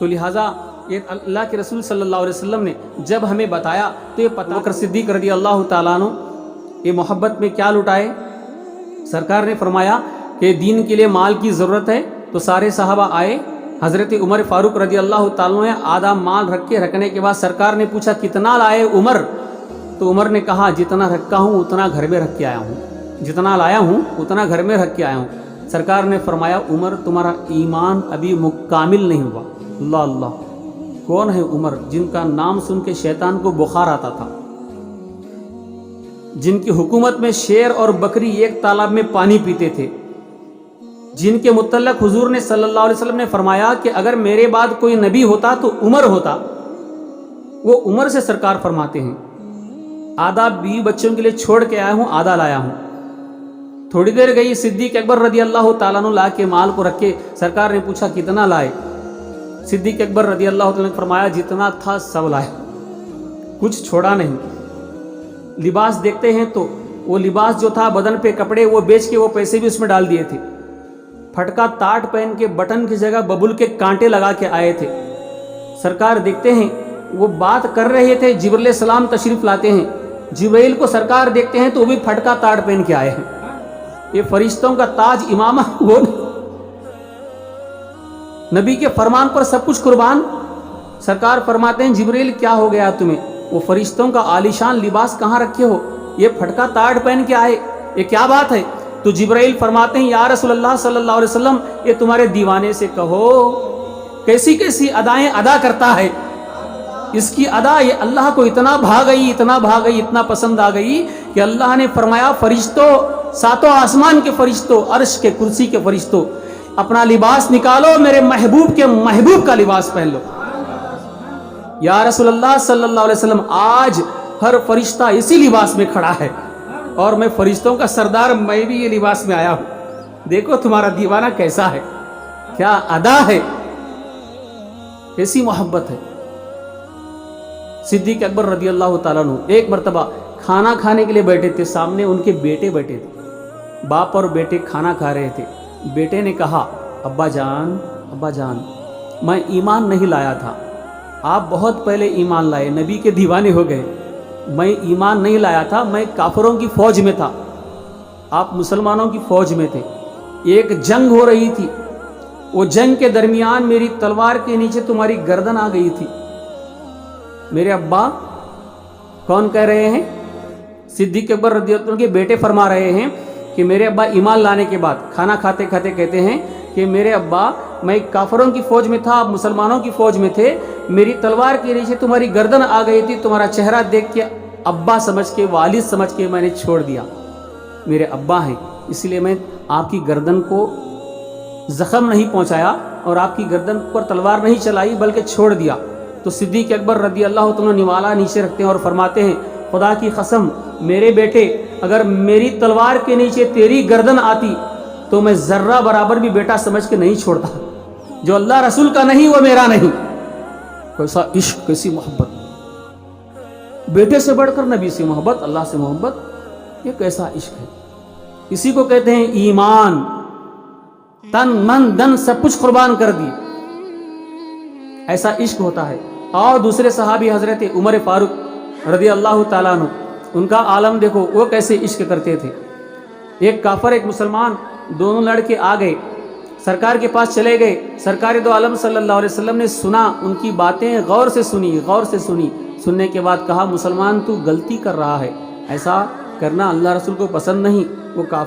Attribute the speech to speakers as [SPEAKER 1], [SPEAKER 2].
[SPEAKER 1] تو لہٰذا یہ اللہ کے رسول صلی اللہ علیہ وسلم نے جب ہمیں بتایا تو یہ پتہ بکر صدیق رضی اللہ تعالیٰ عنہ یہ محبت میں کیا لٹائے. سرکار نے فرمایا کہ دین کے لیے مال کی ضرورت ہے تو سارے صحابہ آئے. حضرت عمر فاروق رضی اللہ تعالیٰ عنہ نے آدھا مال رکھنے کے بعد سرکار نے پوچھا کتنا لائے عمر؟ تو عمر نے کہا جتنا رکھا ہوں اتنا گھر میں رکھ کے آیا ہوں، جتنا لایا ہوں اتنا گھر میں رکھ کے آیا ہوں. سرکار نے فرمایا عمر تمہارا ایمان ابھی مکمل نہیں ہوا. اللہ اللہ، کون ہے عمر جن کا نام سن کے شیطان کو بخار آتا تھا، جن کی حکومت میں شیر اور بکری ایک تالاب میں پانی پیتے تھے، جن کے متعلق حضور نے صلی اللہ علیہ وسلم نے فرمایا کہ اگر میرے بعد کوئی نبی ہوتا تو عمر ہوتا. وہ عمر سے سرکار فرماتے ہیں آدھا بیوی بچوں کے لیے چھوڑ کے آیا ہوں، آدھا لایا ہوں. تھوڑی دیر گئی، صدیق اکبر رضی اللہ تعالیٰ عنہ لا کے مال کو رکھے. سرکار نے پوچھا کتنا لائے؟ صدیق اکبر رضی اللہ تعالیٰ نے فرمایا جتنا تھا سب لائے، کچھ چھوڑا نہیں. لباس دیکھتے ہیں تو وہ لباس جو تھا بدن پہ کپڑے وہ بیچ کے وہ پیسے بھی اس میں ڈال دیے تھے. پھٹکا تاٹ پہن کے بٹن کی جگہ ببول کے کانٹے لگا کے آئے تھے. سرکار دیکھتے ہیں وہ بات کر رہے تھے، جبرائیل علیہ السلام تشریف لاتے ہیں. جبرائیل کو سرکار دیکھتے ہیں تو وہ بھی پھٹکا تاٹ پہن کے آئے ہیں. یہ فرشتوں کا تاج امامہ وہ نبی کے فرمان پر سب کچھ قربان. سرکار فرماتے ہیں جبرائیل کیا ہو گیا تمہیں؟ وہ فرشتوں کا عالیشان لباس کہاں رکھے ہو؟ یہ پھٹکا تاٹ پہن کے آئے، یہ کیا بات ہے؟ تو جبرائیل فرماتے ہیں یا رسول اللہ صلی اللہ علیہ وسلم یہ تمہارے دیوانے سے کہو کیسی کیسی ادائیں ادا کرتا ہے. اس کی ادا یہ اللہ کو اتنا بھا گئی، اتنا بھا گئی، اتنا پسند آ گئی کہ اللہ نے فرمایا فرشتوں، ساتوں آسمان کے فرشتوں، عرش کے کرسی کے فرشتوں، اپنا لباس نکالو، میرے محبوب کے محبوب کا لباس پہن لو. یا رسول اللہ صلی اللہ علیہ وسلم آج ہر فرشتہ اسی لباس میں کھڑا ہے اور میں فرشتوں کا سردار، میں بھی یہ لباس میں آیا ہوں. دیکھو تمہارا دیوانہ کیسا ہے، کیا ادا ہے، کیسی محبت ہے. صدیق اکبر رضی اللہ تعالیٰ عنہ ایک مرتبہ کھانا کھانے کے لیے بیٹھے تھے. سامنے ان کے بیٹے بیٹھے تھے، باپ اور بیٹے کھانا کھا رہے تھے. بیٹے نے کہا ابا جان میں ایمان نہیں لایا تھا، آپ بہت پہلے ایمان لائے، نبی کے دیوانے ہو گئے. میں ایمان نہیں لایا تھا، میں کافروں کی فوج میں تھا، آپ مسلمانوں کی فوج میں تھے. ایک جنگ ہو رہی تھی، وہ جنگ کے درمیان میری تلوار کے نیچے تمہاری گردن آ گئی تھی. میرے ابا کون کہہ رہے ہیں؟ صدیق اکبر رضی اللہ عنہ کے بیٹے فرما رہے ہیں کہ میرے ابا ایمان لانے کے بعد کھانا کھاتے کھاتے کہتے ہیں کہ میرے ابا میں کافروں کی فوج میں تھا، آپ مسلمانوں کی فوج میں تھے، میری تلوار کے نیچے تمہاری گردن آ گئی تھی، تمہارا چہرہ دیکھ کے ابا سمجھ کے، والد سمجھ کے میں نے چھوڑ دیا. میرے ابا ہیں اس لیے میں آپ کی گردن کو زخم نہیں پہنچایا اور آپ کی گردن پر تلوار نہیں چلائی بلکہ چھوڑ دیا. تو صدیق اکبر رضی اللہ تعالیٰ نوالا نیچے رکھتے ہیں اور فرماتے ہیں خدا کی قسم میرے بیٹے اگر میری تلوار کے نیچے تیری گردن آتی تو میں ذرہ برابر بھی بیٹا سمجھ کے نہیں چھوڑتا. جو اللہ رسول کا نہیں وہ میرا نہیں. کیسا عشق، کیسی محبت، بیٹے سے بڑھ کر نبی سے محبت، اللہ سے محبت، یہ کیسا عشق ہے. اسی کو کہتے ہیں ایمان، تن من دن سب کچھ قربان کر دی، ایسا عشق ہوتا ہے. اور دوسرے صحابی حضرت عمر فاروق رضی اللہ تعالیٰ عنہ، ان کا عالم دیکھو وہ کیسے عشق کرتے تھے. ایک کافر ایک مسلمان دونوں لڑکے آ گئے، سرکار کے پاس چلے گئے. سرکار دو عالم صلی اللہ علیہ وسلم نے سنا، ان کی باتیں غور سے سنی. سننے کے بعد کہا مسلمان تو غلطی کر رہا ہے، ایسا کرنا اللہ رسول کو پسند نہیں. وہ کافر